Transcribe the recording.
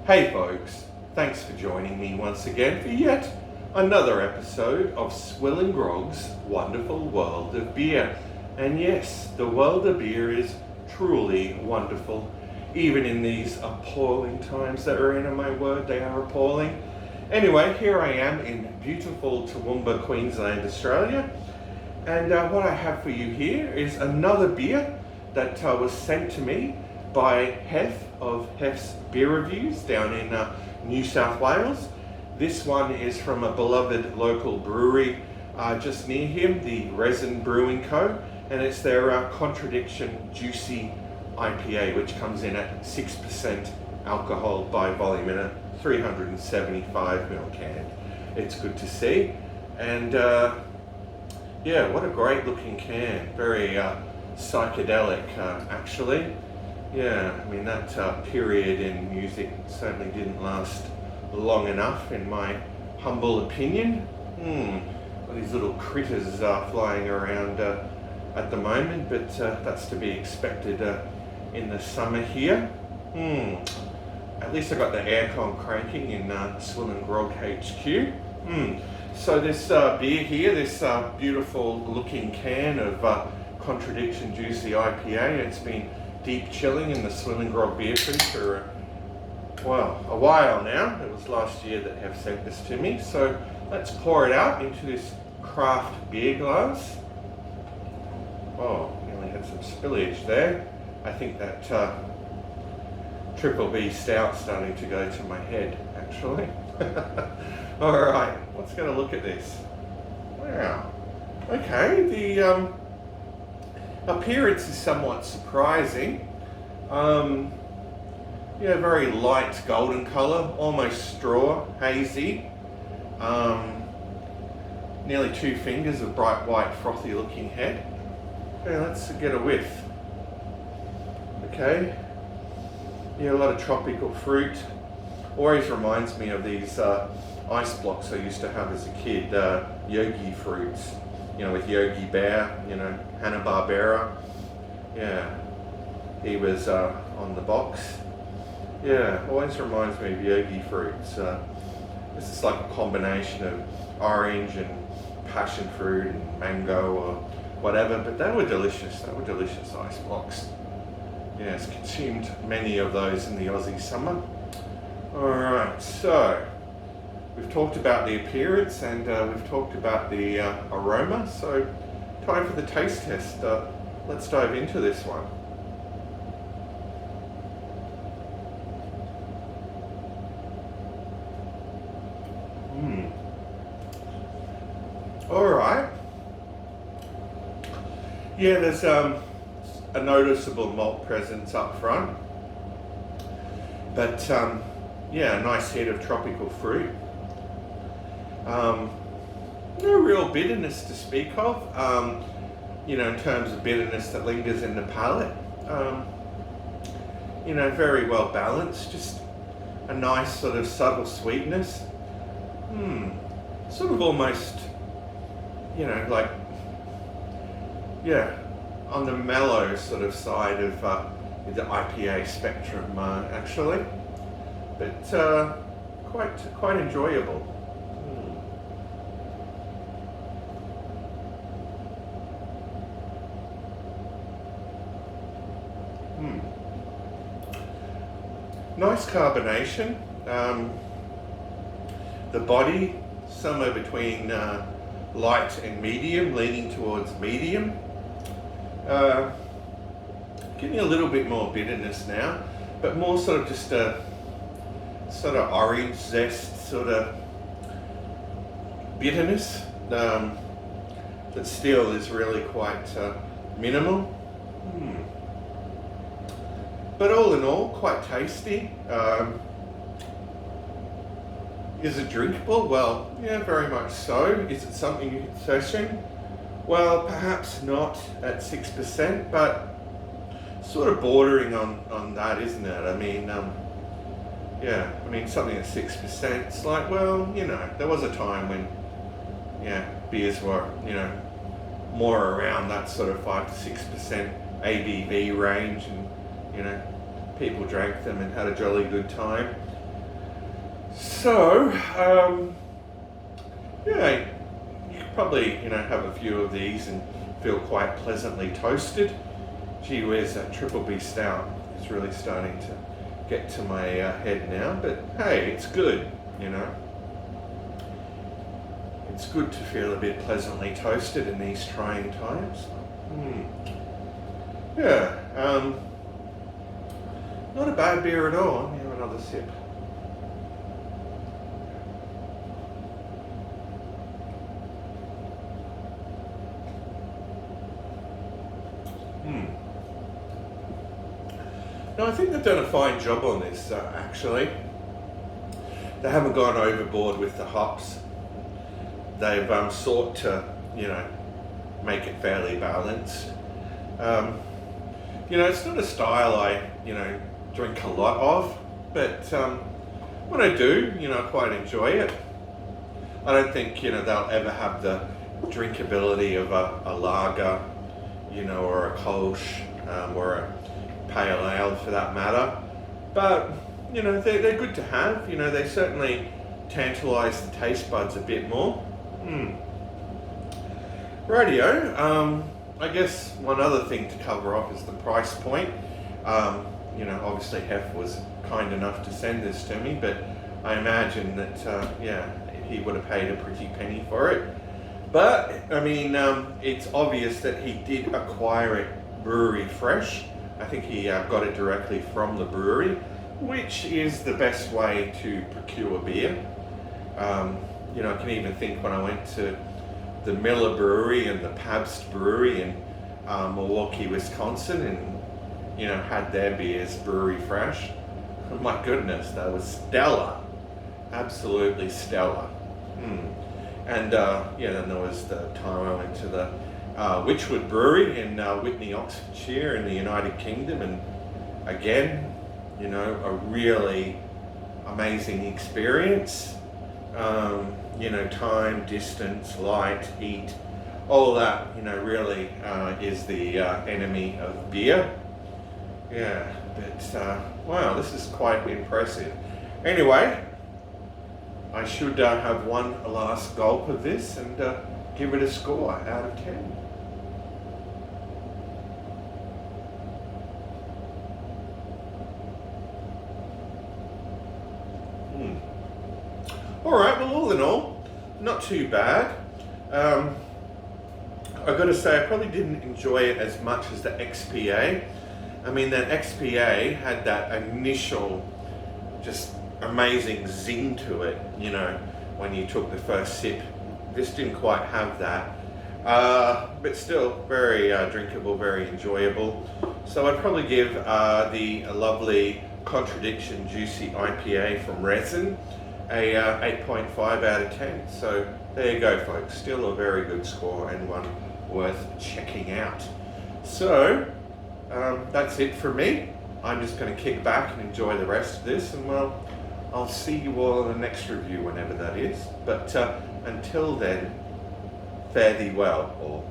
Hey folks, thanks for joining me once again for yet another episode of SwillinGrog's wonderful world of beer. And yes, the world of beer is truly wonderful, even in these appalling times that we're in. And my word, they are appalling. Anyway, here I am in beautiful Toowoomba, Queensland, Australia. And what I have for you here is another beer that was sent to me by Hef of Hef's Beer Reviews down in New South Wales. This one is from a beloved local brewery just near him, the Resin Brewing Co. And it's their Contradiction Juicy IPA, which comes in at 6% alcohol by volume in a 375ml can. It's good to see. And yeah, what a great looking can. Very psychedelic actually. Yeah, I mean that period in music certainly didn't last long enough in my humble opinion. These little critters are flying around at the moment, but that's to be expected in the summer here. At least I got the aircon cranking in SwillinGrog HQ. So this beer here, this beautiful looking can of Contradiction Juicy IPA, it's been deep chilling in the SwillinGrog beer fridge for, well, a while now. It was last year that Hef sent this to me. So let's pour it out into this craft beer glass. Oh, nearly had some spillage there. I think that Triple B Stout's starting to go to my head, actually. All right, let's get a look at this. Wow. Okay, the appearance is somewhat surprising. Yeah, very light golden color, almost straw, hazy. Nearly 2 fingers of bright white frothy looking head. Okay, let's get a whiff. Okay, yeah, a lot of tropical fruit. Always reminds me of these ice blocks I used to have as a kid, Yogi fruits, you know, with Yogi Bear, you know, Hanna-Barbera. Yeah, he was on the box. Yeah, always reminds me of Yogi fruits. This is like a combination of orange and passion fruit and mango or whatever, but they were delicious. They were delicious ice blocks. Yes, consumed many of those in the Aussie summer. Alright, so we've talked about the appearance and we've talked about the aroma, so time for the taste test. Let's dive into this one. Alright. Yeah, there's a noticeable malt presence up front, but yeah, a nice head of tropical fruit. No real bitterness to speak of, you know, in terms of bitterness that lingers in the palate. You know, very well balanced, just a nice sort of subtle sweetness. Sort of almost, you know, like, yeah, on the mellow sort of side of the IPA spectrum, actually, but quite enjoyable. Nice carbonation. The body somewhere between light and medium, leaning towards medium. Getting a little bit more bitterness now, but more sort of just a sort of orange zest sort of bitterness that still is really quite minimal. But all in all, quite tasty. Is it drinkable? Well, yeah, very much so. Is it something you can session? Well, perhaps not at 6%, but sort of bordering on that, isn't it? I mean, yeah, I mean, something at 6%, it's like, well, you know, there was a time when, yeah, beers were, you know, more around that sort of 5 to 6% ABV range, and, you know, people drank them and had a jolly good time. So, yeah, you could probably, have a few of these and feel quite pleasantly toasted. Gee whiz, that Triple B Stout is really starting to get to my head now, but hey, it's good, It's good to feel a bit pleasantly toasted in these trying times. Yeah, not a bad beer at all. Let me have another sip. No, I think they've done a fine job on this, actually. They haven't gone overboard with the hops. They've sought to, make it fairly balanced. It's not a style I, drink a lot of, but when I do, I quite enjoy it. I don't think, they'll ever have the drinkability of a lager, or a Kolsch, or a pale ale for that matter. But, they're good to have. They certainly tantalise the taste buds a bit more. Radio. I guess one other thing to cover off is the price point. Obviously Hef was kind enough to send this to me, but I imagine that, he would have paid a pretty penny for it. But, it's obvious that he did acquire it brewery fresh. I think he got it directly from the brewery, which is the best way to procure beer. I can even think when I went to the Miller Brewery and the Pabst Brewery in Milwaukee, Wisconsin, and had their beers brewery fresh. Oh my goodness, that was stellar, absolutely stellar. And then there was the time I went to the Wychwood Brewery in Witney, Oxfordshire, in the United Kingdom, and again, a really amazing experience. Time, distance, light, heat, all that, really is the enemy of beer. Yeah, but wow, this is quite impressive. Anyway, I should have one last gulp of this and give it a score out of 10. Alright, well, all in all, not too bad. I've got to say, I probably didn't enjoy it as much as the XPA. That XPA had that initial, just amazing zing to it, when you took the first sip. This didn't quite have that. But still, very drinkable, very enjoyable. So I'd probably give the lovely Contradiction Juicy IPA from Resin a 8.5 out of 10. So there you go, folks. Still a very good score and one worth checking out. So that's it for me. I'm just going to kick back and enjoy the rest of this, and well, I'll see you all in the next review, whenever that is. But until then, fare thee well, all.